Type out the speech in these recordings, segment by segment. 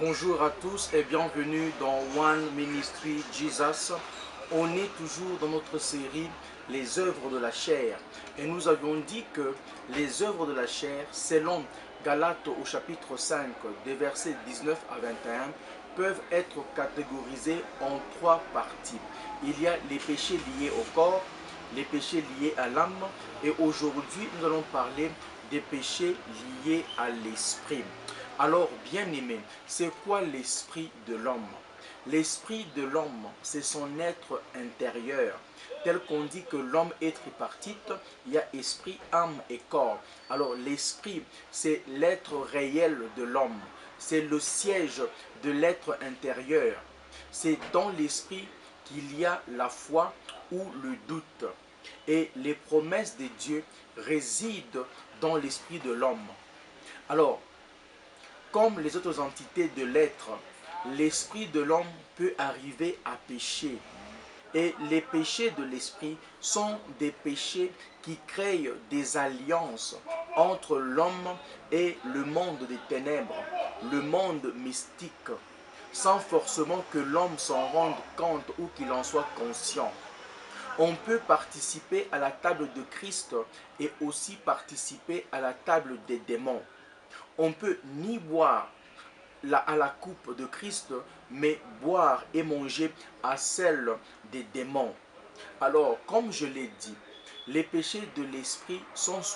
Bonjour à tous et bienvenue dans One Ministry Jesus. On est toujours dans notre série Les œuvres de la chair. Et nous avions dit que les œuvres de la chair, selon Galates au chapitre 5, des versets 19 à 21, peuvent être catégorisées en trois parties. Il y a les péchés liés au corps, les péchés liés à l'âme, et aujourd'hui nous allons parler des péchés liés à l'esprit. Alors, bien-aimé, c'est quoi l'esprit de l'homme? L'esprit de l'homme, c'est son être intérieur. Tel qu'on dit que l'homme est tripartite, il y a esprit, âme et corps. Alors, l'esprit, c'est l'être réel de l'homme. C'est le siège de l'être intérieur. C'est dans l'esprit qu'il y a la foi ou le doute. Et les promesses de Dieu résident dans l'esprit de l'homme. Alors, comme les autres entités de l'être, l'esprit de l'homme peut arriver à pécher. Et les péchés de l'esprit sont des péchés qui créent des alliances entre l'homme et le monde des ténèbres, le monde mystique, sans forcément que l'homme s'en rende compte ou qu'il en soit conscient. On peut participer à la table de Christ et aussi participer à la table des démons. On peut ni boire à la coupe de Christ, mais boire et manger à celle des démons. Alors, comme je l'ai dit, les péchés de l'esprit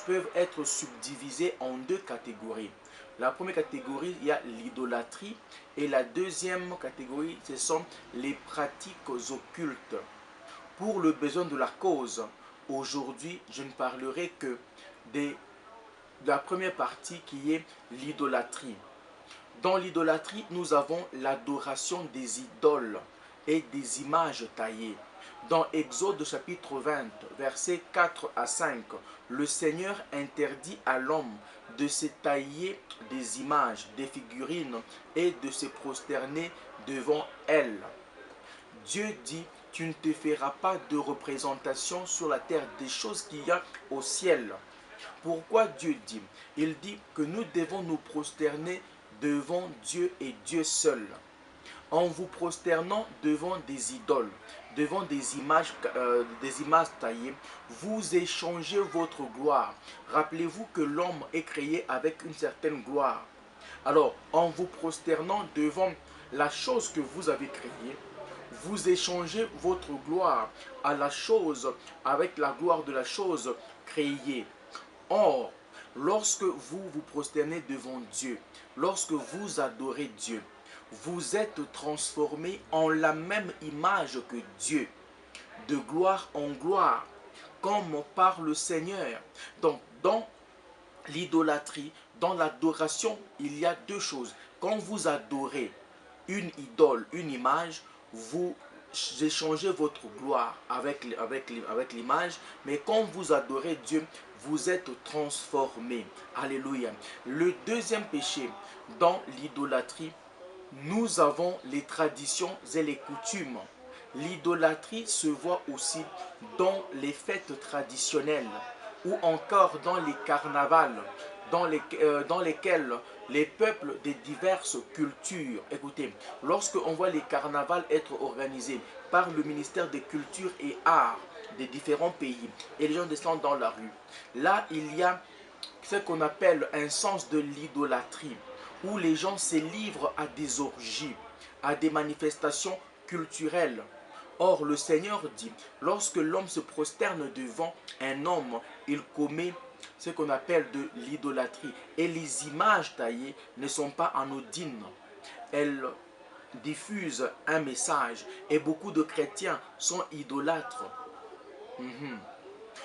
peuvent être subdivisés en deux catégories. La première catégorie, il y a l'idolâtrie, et la deuxième catégorie, ce sont les pratiques occultes. Pour le besoin de la cause, aujourd'hui, je ne parlerai que de la première partie qui est l'idolâtrie. Dans l'idolâtrie, nous avons l'adoration des idoles et des images taillées. Dans Exode chapitre 20, versets 4 à 5, le Seigneur interdit à l'homme de se tailler des images, des figurines et de se prosterner devant elles. Dieu dit, tu ne te feras pas de représentation sur la terre des choses qu'il y a au ciel. Pourquoi Dieu dit? Il dit que nous devons nous prosterner devant Dieu et Dieu seul. En vous prosternant devant des idoles, devant des images taillées, vous échangez votre gloire. Rappelez-vous que l'homme est créé avec une certaine gloire. Alors, en vous prosternant devant la chose que vous avez créée, vous échangez votre gloire à la chose avec la gloire de la chose créée. Or, lorsque vous vous prosternez devant Dieu, lorsque vous adorez Dieu, vous êtes transformé en la même image que Dieu, de gloire en gloire, comme par le Seigneur. Donc, dans l'idolâtrie, dans l'adoration, il y a deux choses. Quand vous adorez une idole, une image, vous échangez votre gloire avec l'image, mais quand vous adorez Dieu, vous êtes transformé. Alléluia. Le deuxième péché dans l'idolâtrie, nous avons les traditions et les coutumes. L'idolâtrie se voit aussi dans les fêtes traditionnelles ou encore dans les carnavals dans lesquels les peuples de diverses cultures, écoutez, lorsque on voit les carnavals être organisés par le ministère des Cultures et Arts des différents pays et les gens descendent dans la rue, là il y a ce qu'on appelle un sens de l'idolâtrie où les gens se livrent à des orgies, à des manifestations culturelles. Or, le Seigneur dit, lorsque l'homme se prosterne devant un homme, il commet ce qu'on appelle de l'idolâtrie. Et les images taillées ne sont pas anodines. Elles diffusent un message. Et beaucoup de chrétiens sont idolâtres.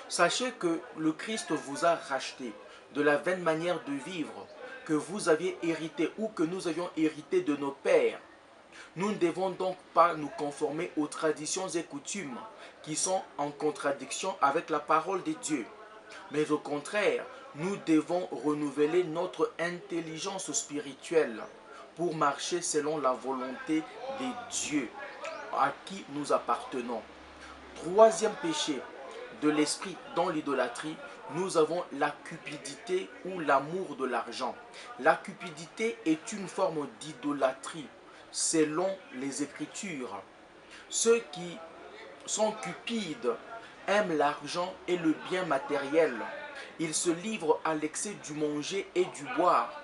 Sachez que le Christ vous a racheté de la vaine manière de vivre que vous aviez hérité ou que nous avions hérité de nos pères. Nous ne devons donc pas nous conformer aux traditions et coutumes qui sont en contradiction avec la parole de Dieu. Mais au contraire, nous devons renouveler notre intelligence spirituelle pour marcher selon la volonté de Dieu à qui nous appartenons. Troisième péché de l'esprit dans l'idolâtrie, nous avons la cupidité ou l'amour de l'argent. La cupidité est une forme d'idolâtrie selon les Écritures. Ceux qui sont cupides aiment l'argent et le bien matériel. Ils se livrent à l'excès du manger et du boire.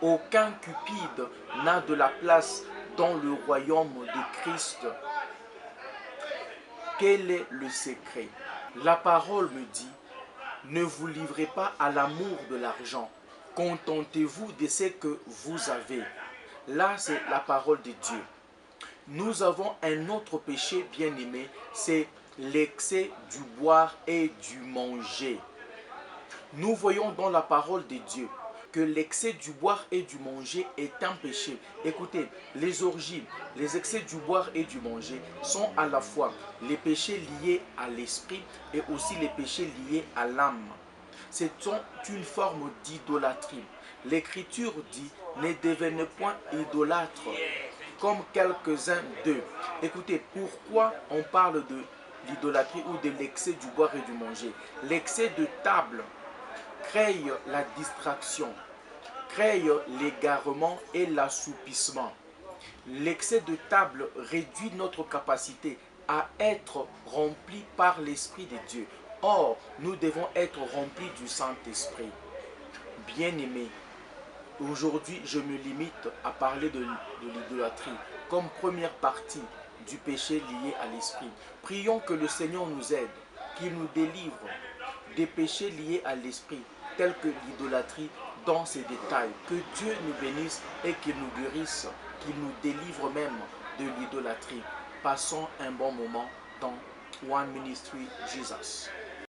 Aucun cupide n'a de la place dans le royaume de Christ. Quel est le secret? La parole me dit, ne vous livrez pas à l'amour de l'argent. Contentez-vous de ce que vous avez. Là, c'est la parole de Dieu. Nous avons un autre péché bien-aimé, c'est l'excès du boire et du manger. Nous voyons dans la parole de Dieu que l'excès du boire et du manger est un péché. Écoutez, les orgies, les excès du boire et du manger sont à la fois les péchés liés à l'esprit et aussi les péchés liés à l'âme. C'est une forme d'idolâtrie. L'Écriture dit, ne devenez point idolâtres, comme quelques-uns d'eux. Écoutez, pourquoi on parle de l'idolâtrie ou de l'excès du boire et du manger? L'excès de table crée la distraction, crée l'égarement et l'assoupissement. L'excès de table réduit notre capacité à être remplis par l'Esprit de Dieu. Or, nous devons être remplis du Saint-Esprit. Bien-aimés, aujourd'hui, je me limite à parler de l'idolâtrie comme première partie du péché lié à l'esprit. Prions que le Seigneur nous aide, qu'il nous délivre des péchés liés à l'esprit, tels que l'idolâtrie dans ses détails. Que Dieu nous bénisse et qu'il nous guérisse, qu'il nous délivre même de l'idolâtrie. Passons un bon moment dans One Ministry Jesus.